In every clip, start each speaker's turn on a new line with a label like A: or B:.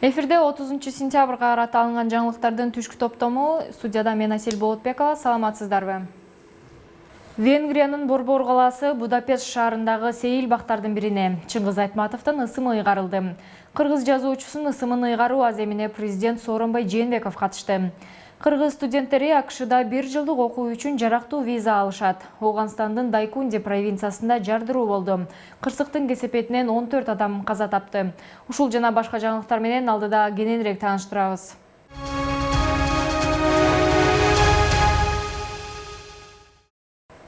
A: Эфирде 30 сентябрга карата алынган жаңылыктардын түшкү топтому. Студияда мен Асель Болотбекова. Саламатсыздарбы? Венгриянын Борбор калаасы Будапешт шаарындагы сейил бактардын бирине Чыңгыз Айтматовдун ысымы ыйгарылды. Кыргыз жазуучусунун ысымын ыйгаруу аземине президент Сооронбай Жээнбеков катышты. Кыргыз студенттери АКШда 1 жылдык окуу үчүн жарактуу виза алышат. Оганстандын Дайкунди провинциясында жардыруу болду. Кырсыктын кесепетинен 14 адам каза тапты. Ушул жана башка жаңылыктар менен алдыда кененирээк тааныштырабыз.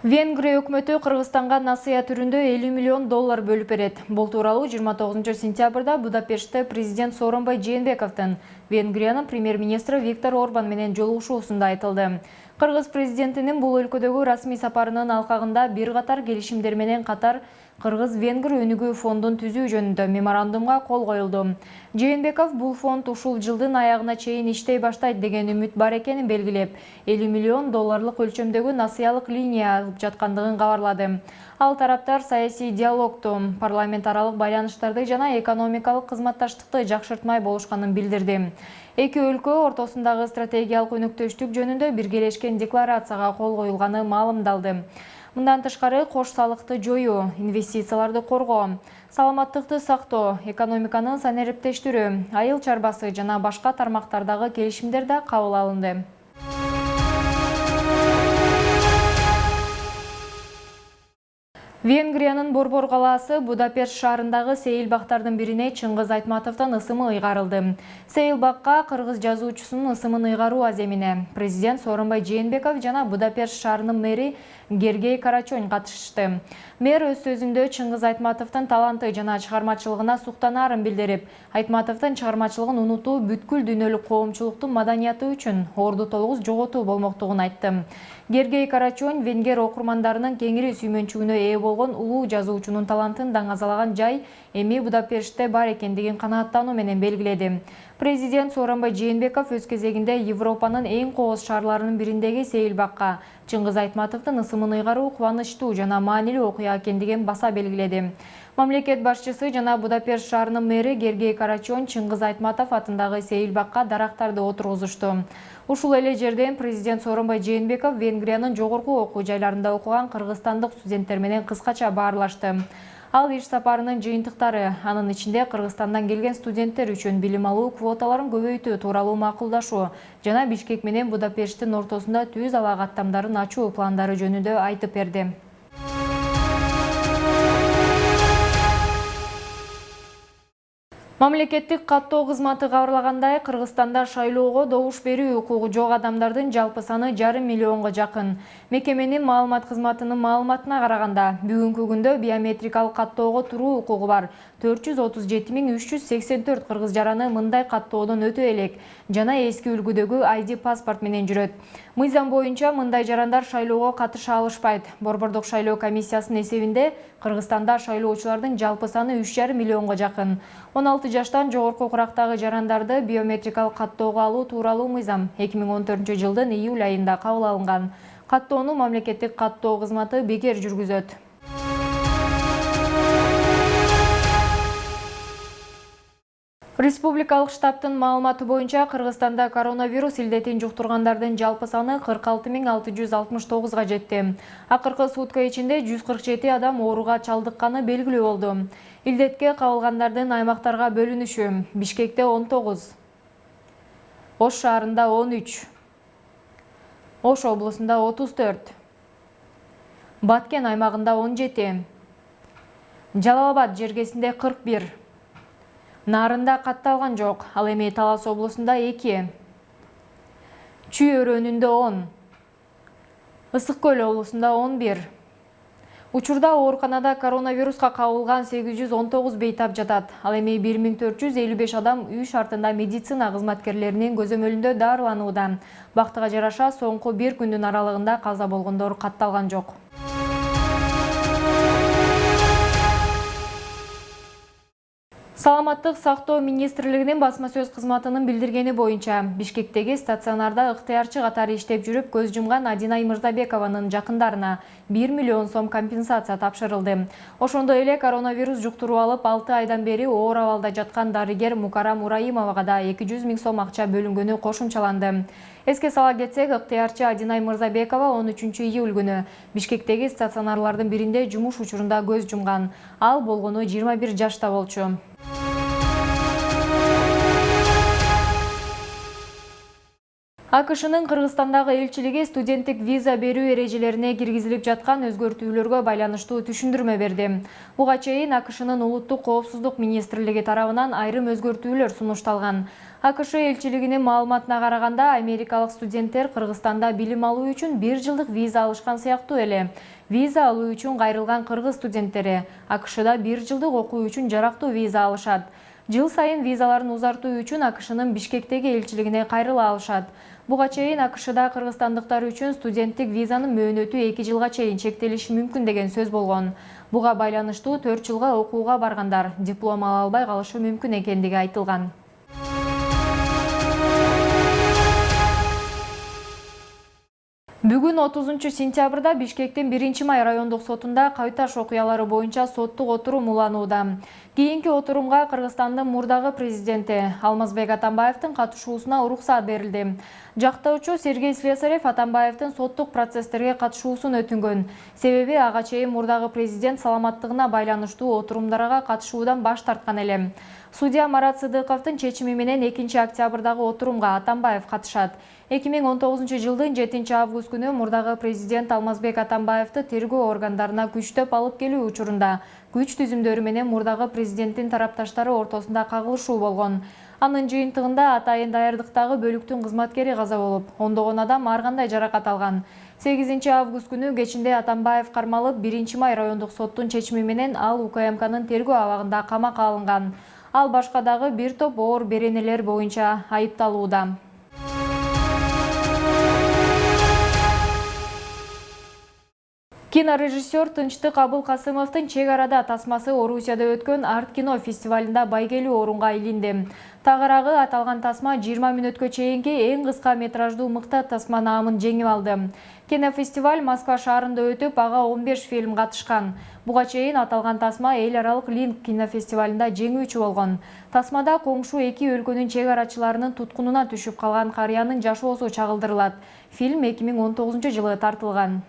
A: Венгрия өкмөтү Кыргызстанга насыя түрүндө 50 миллион доллар бөлүп берет. Бул тууралуу 29 сентябрда Будапештте президент Сооронбай Жээнбековдун Венгриянын премьер-министри Виктор Орбан менен жолугушуусунда айтылды. Кыргыз президентинин бул өлкөдөгү расмий сапарынын алкагында бир катар келишимдер менен катар Кыргыз-Венгр өнүгүү фондун түзүү жөнүндө меморандумга кол коюлду. Жээнбеков бул фонд ушул жылдын аягына чейин иштей баштайт деген үмүт бар экенин белгилеп, 50 миллион долларлык өлчөмдөгү насыялык линия алып жаткандыгын кабарлады. Ал тараптар саясий диалогту, парламент аралык байланыштарды жана экономикалык кызматташтыкты жакшыртмай болушканын билдирди. Эки өлкө ортосундагы стратегиялык өнөктөштүк жөнүндө биргелешкен декларацияга кол коюлганы маалымдалды. Мындан тышкары кош салыкты жоюу, инвестицияларды коргоо, саламаттыкты сактоо, экономиканы санариптештирүү, айыл чарбасы жана башка тармактардагы келишимдер да кабыл алынды. Венгриянын Борбор калаасы Будапешт шаарындагы сейил бактардын бирине Чыңгыз Айтматовдун ысымы ыйгарылды. Сейил бакка кыргыз жазуучусунун ысымын ыйгаруу аземине президент Сооронбай Жээнбеков жана Будапешт шаарынын мэри Гергей Карачонь катышты. Мэр өз сөзүндө Чыңгыз Айтматовдун таланты жана чыгармачылыгына суктанаарын билдирип, Айтматовдун чыгармачылыгын унутуу бүткүл дүйнөлүк коомчулуктун маданияты үчүн орду толугус жоготуу болмоктугун айтты. Гергей Карачонь венгер окурмандарынын кеңири сүймөнчүгүнө ээ болгон улуу жазуучунун талантын даңазалаган жай эми Будапештте бар экендигин канааттануу менен белгиледи. Президент Сооронбай Жээнбеков өз кезегинде Европанын эң кооз шаарларынын бириндеги сейил бакка Чыңгыз Айтматовдун ысымын ыйгаруу кубанычтуу жана маанилүү окуя экендигин баса белгиледи. Мамлекет башчысы жана Будапешт шаарынын мэри Гергей Карачонь Чыңгыз Айтматов атындагы сейил бакка дарактарды отургузушту. Ушул эле жерден президент Сооронбай Жээнбеков Венгриянын жогорку окуу жайларында окуган кыргызстандык студенттер менен кыскача баарлашты. Ал иш сапарынын жыйынтыктары, анын ичинде Кыргызстандан келген студенттер үчүн билим алуу квоталарын көбөйтүү тууралуу макулдашуу жана Бишкек менен Будапешттин ортосунда түз ала каттамдарын ачуу пландары жөнүндө айтып берди. Мамлекеттик каттоо кызматы кабарлагандай, Кыргызстанда шайлоого добуш берүү укугу жок адамдардын жалпы саны 5,5 миллионго жакын. Мекеменин маалымат кызматынын маалыматына караганда, бүгүнкү күндө биометрикалык каттоого туруу укугу бар 437.384 кыргыз жараны мындай каттоодон өтө элек жана эски үлгүдөгү ID паспорт менен жүрөт. Мыйзам боюнча мындай жарандар шайлоого катыша алышпайт. Борбордук шайлоо комиссиясынын эсебинде Кыргызстанда шайлоочулардын жалпы саны 3,5 миллионго жакын. 16 жаштан жогорку курактагы жарандарды биометрикалык каттоого алуу тууралуу мыйзам 2014 жылдын июль айында кабыл алынган. Каттоону мамлекеттик каттоо кызматы бекер жүргүзөт. Республикалык штабтын маалыматы боюнча Кыргызстанда коронавирус илдетин жуктургандардын жалпы саны 46.669га жетти. Акыркы сутка ичинде 147 адам ооруга чалдыкканы белгилүү болду. Илдетке кабылгандардын аймактарга бөлүнүшү: Бишкекте 19, Ош шаарында 13, Ош облусунда 34, Баткен аймагында 17, Жалал-Абад жергесинде 41, Нарында катталган жок, ал эми Талас облусунда 2, Чүй өрөөнүндө 10, Ысык Көл облусунда 11. Учурда ооруканада коронавируска кабылган 819 бейтап жатат. Ал эми 1455 адам үй шартында медицина кызматкерлеринин көзөмөлүндө дарыланууда. Бактыга жараша соңку бир күндүн аралыгында каза болгондор катталган жок. Саламаттык сактоо министрлигинин басма сөз кызматынын билдиргени боюнча, Бишкектеги стационарда ыктыярчы катары иштеп жүрүп көз жумган Адинай Мырзабекованын жакындарына 1 миллион сом компенсация тапшырылды. Ошондой эле коронавирус жуктуруп алып 6 айдан бери оор абалда жаткан дарыгер Мукарам Ураимовага да 200 000 сом акча бөлүнгөнү кошумчаланды. Эске сала кетсек, ыктыярчы Адинай Мырзабекова 13 июль күнү Бишкектеги стационарлардын биринде жумуш учурунда көз жумган. Ал болгону 21 жашта болчу. АКШнын Кыргызстандагы элчилиги студенттик виза берүү эрежелерине киргизилип жаткан өзгөртүүлөргө байланыштуу түшүндүрмө берди. Буга чейин АКШнын улуттук коопсуздук министрлиги тарабынан айрым өзгөртүүлөр сунушталган. АКШ элчилигинин маалыматына караганда, америкалык студенттер Кыргызстанда билим алуу үчүн 1 жылдык виза алышкан сыяктуу эле, виза алуу үчүн кайрылган кыргыз студенттери АКШда 1 жылдык окуу үчүн жарактуу виза алышат. Жыл сайын визаларын узартуу үчүн АКШнын Бишкектеги элчилигине кайрыла алышат. Буга чейин АКШда кыргызстандыктар үчүн студенттик визанын мөөнөтү 2 жылга чейин чектелиши мүмкүн деген сөз болгон. Буга байланыштуу 4 жылга окууга баргандар диплом ала албай калышы мүмкүн экендиги айтылган. Бүгүн 30 сентябрда Бишкектин 1 май райондук сотунда Кайташ окуялары боюнча соттук отурум уланууда. Кийинки отурумга Кыргызстандын мурдагы президенти Алмазбек Атамбаевдин катышуусуна уруксат берилди. Жактоочу Сергей Слесарев Атамбаевдин соттук процесстерге катышуусун өтүнгөн. Себеби ага чейин мурдагы президент саламаттыгына байланыштуу отурумдарга катышуудан баш тарткан эле. Судья Марат Сыдыковдун чечими менен 2 октябрдагы отурумга Атамбаев катышат. 2019 жылдын 7 август күнү мурдагы президент Алмазбек Атамбаевди тергөө органдарына күчтөп алып келүү учурунда күч түзүмдөрү менен мурдагы президенттин тарапташтары ортосунда кагылышуу болгон. Анын жыйынтыгында атайын даярдыктагы бөлүктүн кызматкери каза болуп, ондогон адам ар кандай жаракат алган. 8 август күнү кечинде Атамбаев кармалып 1 май райондук соттун чечими менен ал УКМКнын тергөө абагында камакка алынган. Ал башка дагы бир топ оор беренелер боюнча айыпталууда. Кинорежиссер Тынчтык Абылкасымовдун чек арада тасмасы Орусияда өткөн Арт кино фестивалында байгелүү орунга илинди. Тагыраагы аталган тасма 20 мүнөткө чейинки эң кыска метраждуу мыкты тасма наамын жеңип алды. Кинофестиваль Москва шаарында өтүп, ага 15 фильм катышкан. Буга чейин аталган тасма эл аралык Линк кинофестивалында жеңүүчү болгон. Тасмада коңшу 2 өлкөнүн чек арачыларынын туткунуна түшүп калган карыянын жашоосу чагылдырылат. Фильм 2019 жылы тартылган.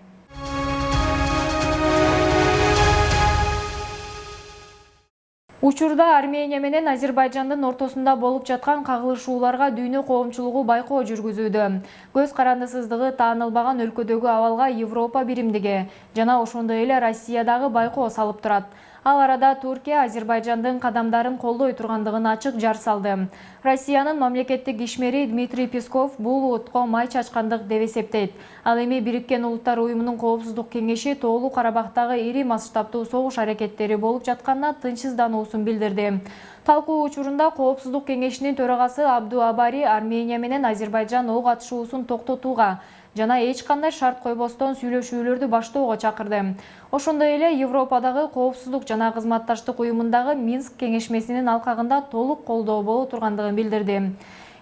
A: Учурда Армения менен Азербайжандын ортосунда болуп жаткан кагылышууларга дүйнө коомчулугу байкоо жүргүзүүдө. Көз карандысыздыгы таанылбаган өлкөдөгү абалга Европа биримдиги жана ошондой эле Россиядагы байкоо салып турат. Ал арада Туркия Азербайжандын кадамдарын колдой тургандыгын ачык жар салды. Россиянын мамлекеттик ишмери Дмитрий Песков бул отко май чачкандык деп эсептейт. Ал эми Бириккен Улуттар уюмунун коопсуздук кеңеши Тоолуу Карабактагы ири масштабтуу согуш аракеттери болуп жатканына тынчсыздануусун билдирди. Талкуу учурунда коопсуздук кеңешинин төрагасы Абду Абари Армения менен Азербайжан ок атышуусун токтотууга жана эч кандай шарт койбостон сүйлөшүүлөрдү баштоого чакырды. Ошондой эле Европадагы коопсуздук жана кызматташтык уюмундагы Минск кеңешмесинин алкагында толук колдоо боло тургандыгын билдирди.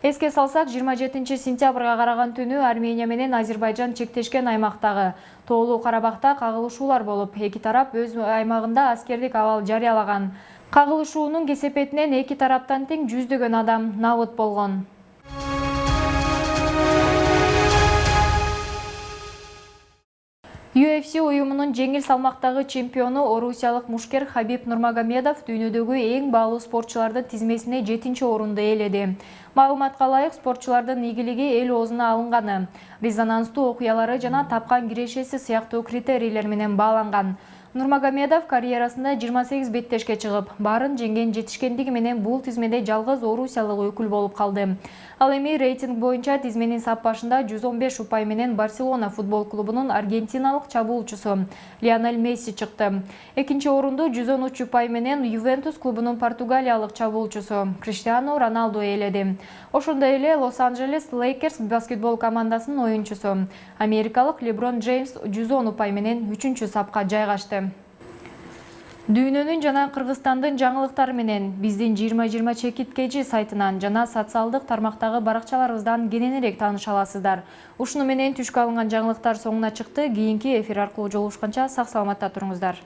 A: Эске салсак, 27 сентябрга караган түнү Армения менен Азербайжан чектешкен аймактагы Тоолуу Карабакта кагылышуулар болуп, эки тарап өз аймагында аскердик абал жарыялаган. Кагылышуунун кесепетинен эки тараптан тең 100 адам набыт болгон. UFC уюмунун жеңил салмактагы чемпиону орусиялык мушкер Хабиб Нурмагомедов дүйнөдөгү эң баалуу спортчулардын тизмесине 7-орунду ээледи. Маалыматка ылайык, спортчулардын ийгилиги эл оозуна алынганы, резонанстуу окуялары жана тапкан кирешеси сыяктуу критерийлер менен бааланган. Нурмагомедов карьерасында 28 беттешке чыгып, баарын жеңген жетишкендиги менен бул тизмеде жалгыз орусиялык өкүл болуп калды. Ал эми рейтинг боюнча тизменин сап башында 115 упай менен Барселона футбол клубунун аргентиналык чабуучусу Лионель Месси чыкты. Экинчи орунду 113 упай менен Ювентус клубунун португалиялык чабуучусу Криштиану Роналду ээледи. Ошондой эле Лос-Анджелес Лейкерс баскетбол командасынын оюнчусу америкалык Леброн Джеймс 110 упай менен 3-сапка жайгашты. Дүйнөнүн жана Кыргызстандын жаңылыктары менен биздин 2020 чекиткечи сайтынан жана социалдык тармактагы баракчаларыбыздан кененирээк тааныша аласыздар. Ушуну менен түшкө алынган жаңылыктар соңуна чыкты. Кийинки эфир аркылуу жолугушканча сак саламатта туруңуздар.